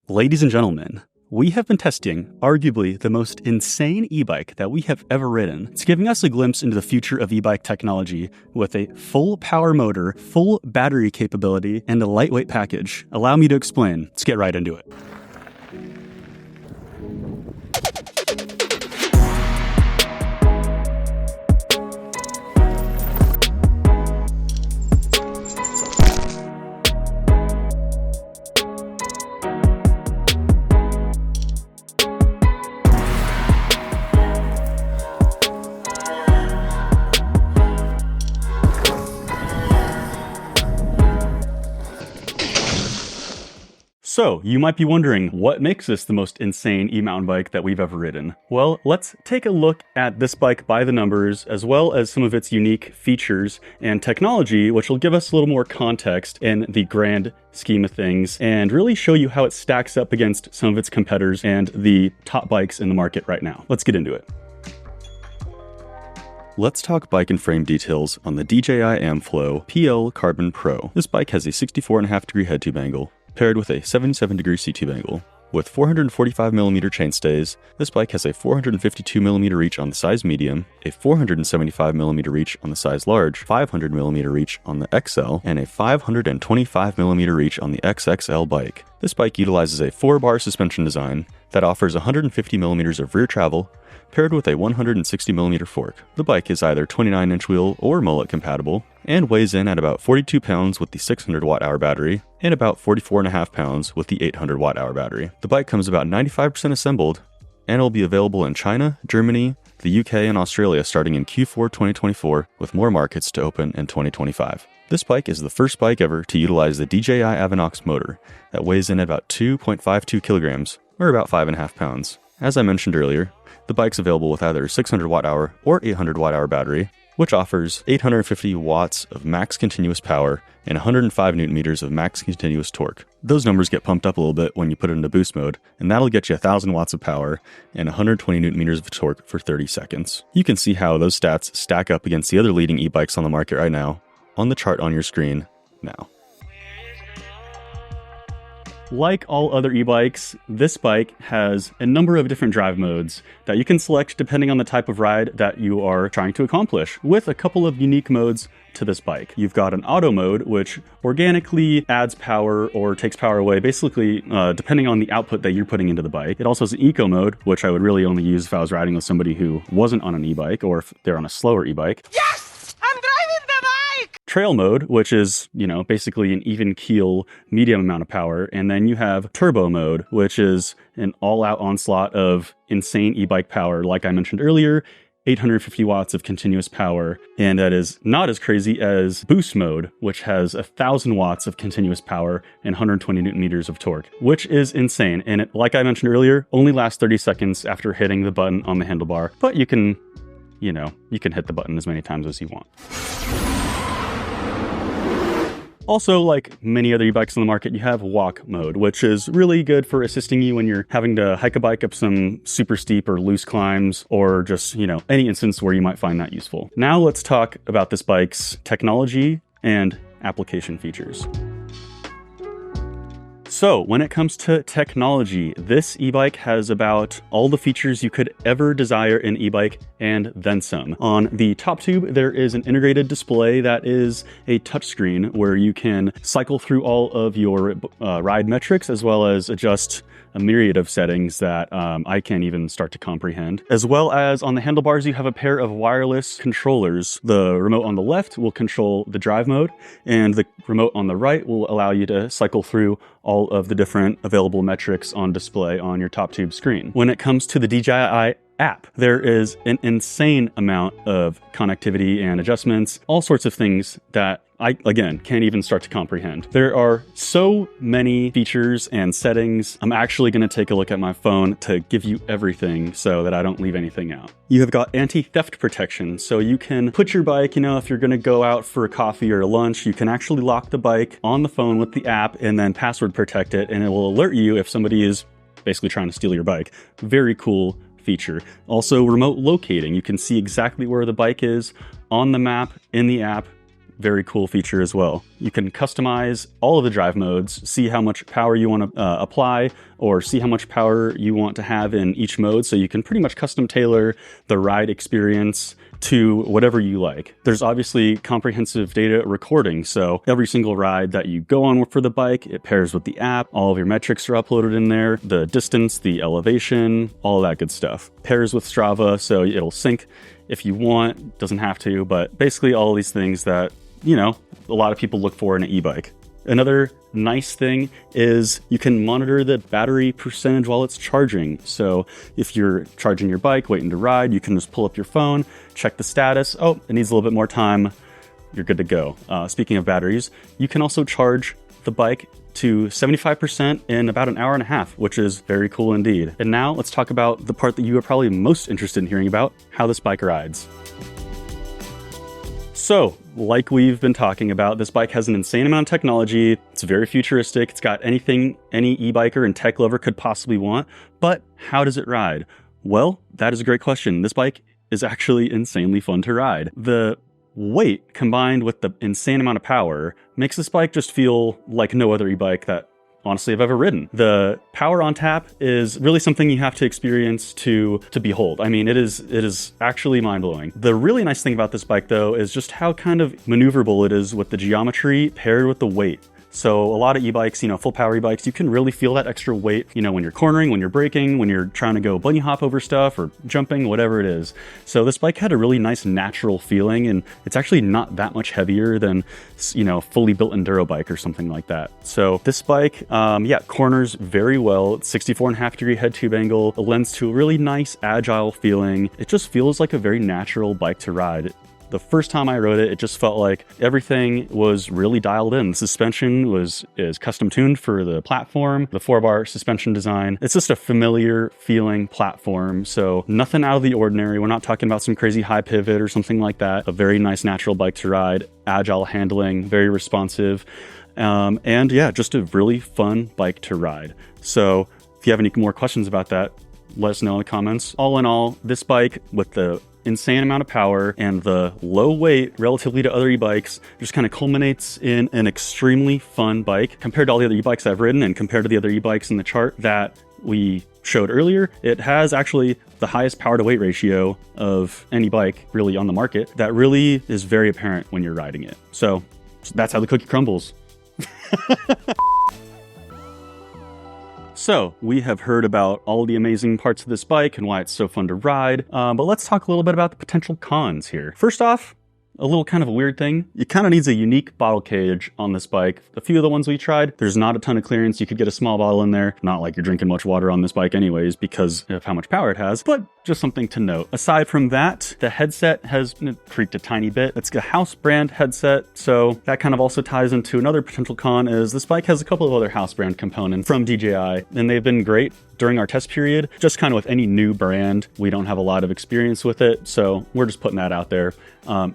Ladies and gentlemen, we have been testing arguably the most insane e-bike that we have ever ridden. It's giving us a glimpse into the future of e-bike technology with a full power motor, full battery capability, and a lightweight package. Allow me to explain. Let's get right into it. So, you might be wondering, what makes this the most insane e-mountain bike that we've ever ridden? Well, let's take a look at this bike by the numbers, as well as some of its unique features and technology, which will give us a little more context in the grand scheme of things, and really show you how it stacks up against some of its competitors and the top bikes in the market right now. Let's get into it. Let's talk bike and frame details on the DJI Amflow PL Carbon Pro. This bike has a 64.5 degree head tube angle, paired with a 77 degree seat tube angle. With 445mm chainstays, this bike has a 452mm reach on the size medium, a 475mm reach on the size large, 500mm reach on the XL, and a 525mm reach on the XXL bike. This bike utilizes a 4-bar suspension design that offers 150mm of rear travel, paired with a 160mm fork. The bike is either 29-inch wheel or mullet compatible, and weighs in at about 42 pounds with the 600 watt-hour battery, and about 44.5 pounds with the 800 watt-hour battery. The bike comes about 95% assembled, and will be available in China, Germany, the UK, and Australia starting in Q4 2024, with more markets to open in 2025. This bike is the first bike ever to utilize the DJI Avinox motor that weighs in at about 2.52 kilograms, or about 5.5 pounds. As I mentioned earlier, the bike's available with either a 600 watt-hour or 800 watt-hour battery, which offers 850 watts of max continuous power and 105 newton meters of max continuous torque. Those numbers get pumped up a little bit when you put it into boost mode, and that'll get you 1,000 watts of power and 120 newton meters of torque for 30 seconds. You can see how those stats stack up against the other leading e-bikes on the market right now on the chart on your screen now. Like all other e-bikes, this bike has a number of different drive modes that you can select depending on the type of ride that you are trying to accomplish, with a couple of unique modes to this bike. You've got an auto mode, which organically adds power or takes power away, basically depending on the output that you're putting into the bike. It also has an eco mode, which I would really only use if I was riding with somebody who wasn't on an e-bike, or if they're on a slower e-bike. Yes! I'm driving the bike! Trail mode, which is, basically an even keel, medium amount of power. And then you have turbo mode, which is an all-out onslaught of insane e-bike power. Like I mentioned earlier, 850 watts of continuous power. And that is not as crazy as boost mode, which has 1,000 watts of continuous power and 120 newton meters of torque, which is insane. And it, like I mentioned earlier, only lasts 30 seconds after hitting the button on the handlebar. But you can hit the button as many times as you want. Also, like many other e-bikes on the market, you have walk mode, which is really good for assisting you when you're having to hike a bike up some super steep or loose climbs, or just, any instance where you might find that useful. Now let's talk about this bike's technology and application features. So when it comes to technology, this e-bike has about all the features you could ever desire in e-bike and then some. On the top tube, there is an integrated display that is a touchscreen where you can cycle through all of your ride metrics, as well as adjust a myriad of settings that I can't even start to comprehend. As well as on the handlebars, you have a pair of wireless controllers. The remote on the left will control the drive mode, and the remote on the right will allow you to cycle through all of the different available metrics on display on your top tube screen. When it comes to the DJI app, there is an insane amount of connectivity and adjustments, all sorts of things that I, again, can't even start to comprehend. There are so many features and settings. I'm actually going to take a look at my phone to give you everything so that I don't leave anything out. You have got anti-theft protection, so you can put your bike, if you're going to go out for a coffee or a lunch, you can actually lock the bike on the phone with the app and then password protect it, and it will alert you if somebody is basically trying to steal your bike. Very cool feature. Also, remote locating. You can see exactly where the bike is on the map in the app. Very cool feature as well. You can customize all of the drive modes, see how much power you want to apply, or see how much power you want to have in each mode. So you can pretty much custom tailor the ride experience to whatever you like. There's obviously comprehensive data recording. So every single ride that you go on for the bike, it pairs with the app. All of your metrics are uploaded in there. The distance, the elevation, all that good stuff. Pairs with Strava, so it'll sync if you want, doesn't have to, but basically all these things that, you know, a lot of people look for in an e-bike. Another nice thing is you can monitor the battery percentage while it's charging. So if you're charging your bike, waiting to ride, you can just pull up your phone, check the status. Oh, it needs a little bit more time. You're good to go. Speaking of batteries, you can also charge the bike to 75% in about an hour and a half, which is very cool indeed. And now let's talk about the part that you are probably most interested in hearing about, how this bike rides. So, like we've been talking about, this bike has an insane amount of technology. It's very futuristic. It's got anything any e-biker and tech lover could possibly want. But how does it ride? Well, that is a great question. This bike is actually insanely fun to ride. The weight combined with the insane amount of power makes this bike just feel like no other e-bike that honestly I've ever ridden. The power on tap is really something you have to experience to behold. I mean, it is actually mind-blowing. The really nice thing about this bike though is just how kind of maneuverable it is with the geometry paired with the weight. So a lot of e-bikes, you know, full power e-bikes, you can really feel that extra weight, you know, when you're cornering, when you're braking, when you're trying to go bunny hop over stuff or jumping, whatever it is. So this bike had a really nice natural feeling, and it's actually not that much heavier than, you know, fully built enduro bike or something like that. So this bike, yeah, corners very well. It's 64.5-degree head tube angle. It lends to a really nice agile feeling. It just feels like a very natural bike to ride. The first time I rode it, it just felt like everything was really dialed in. The suspension is custom tuned for the platform, the 4-bar suspension design. It's just a familiar feeling platform, so nothing out of the ordinary. We're not talking about some crazy high pivot or something like that. A very nice natural bike to ride, agile handling, very responsive, and yeah, just a really fun bike to ride. So if you have any more questions about that, let us know in the comments. All in all, this bike with the insane amount of power and the low weight relatively to other e-bikes just kind of culminates in an extremely fun bike. Compared to all the other e-bikes I've ridden and compared to the other e-bikes in the chart that we showed earlier, it has actually the highest power to weight ratio of any bike really on the market. That really is very apparent when you're riding it. So that's how the cookie crumbles. So we have heard about all the amazing parts of this bike and why it's so fun to ride, but let's talk a little bit about the potential cons here. First off, a little kind of a weird thing. It kind of needs a unique bottle cage on this bike. A few of the ones we tried, there's not a ton of clearance. You could get a small bottle in there. Not like you're drinking much water on this bike anyways because of how much power it has, but just something to note. Aside from that, the headset has creaked a tiny bit. It's a house brand headset, so that kind of also ties into another potential con is this bike has a couple of other house brand components from DJI, and they've been great during our test period. Just kind of with any new brand, we don't have a lot of experience with it, so we're just putting that out there.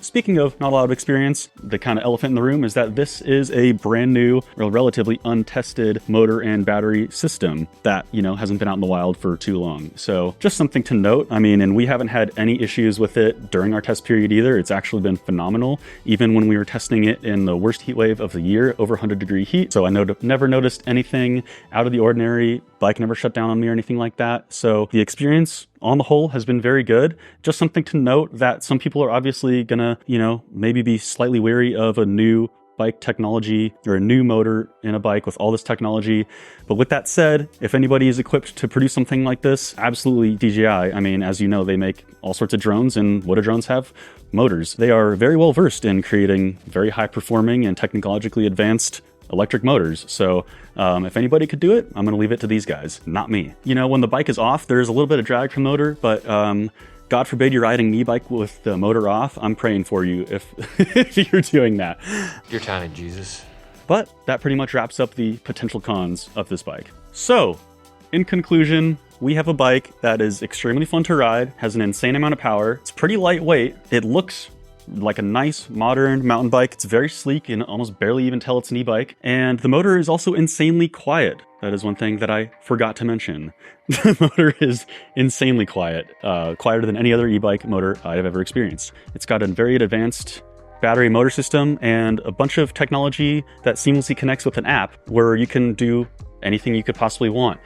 Speaking of not a lot of experience, the kind of elephant in the room is that this is a brand new, or relatively untested motor and battery system that, you know, hasn't been out in the wild for too long. So just something to note. I mean, and we haven't had any issues with it during our test period either. It's actually been phenomenal, even when we were testing it in the worst heat wave of the year, over 100-degree heat. So I never noticed anything out of the ordinary. Bike never shut down on me or anything like that. So the experience on the whole has been very good. Just something to note that some people are obviously gonna, you know, maybe be slightly wary of a new bike technology or a new motor in a bike with all this technology. But with that said, if anybody is equipped to produce something like this, absolutely DJI. I mean, as you know, they make all sorts of drones, and what do drones have? Motors. They are very well versed in creating very high performing and technologically advanced electric motors. So if anybody could do it, I'm going to leave it to these guys, not me. You know, when the bike is off, there's a little bit of drag from the motor, but God forbid you're riding an e-bike with the motor off. I'm praying for you if, if you're doing that. You're tiny, Jesus. But that pretty much wraps up the potential cons of this bike. So in conclusion, we have a bike that is extremely fun to ride, has an insane amount of power. It's pretty lightweight. It looks like a nice modern mountain bike. It's very sleek and almost barely even tell it's an e-bike. And the motor is also insanely quiet. That is one thing that I forgot to mention. The motor is insanely quiet, quieter than any other e-bike motor I've ever experienced. It's got a very advanced battery motor system and a bunch of technology that seamlessly connects with an app where you can do anything you could possibly want,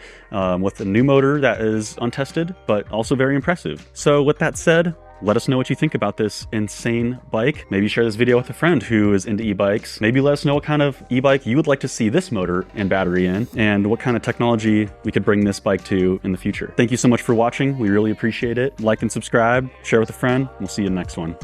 with a new motor that is untested, but also very impressive. So with that said, let us know what you think about this insane bike. Maybe share this video with a friend who is into e-bikes. Maybe let us know what kind of e-bike you would like to see this motor and battery in, and what kind of technology we could bring this bike to in the future. Thank you so much for watching. We really appreciate it. Like and subscribe, share with a friend. We'll see you in the next one.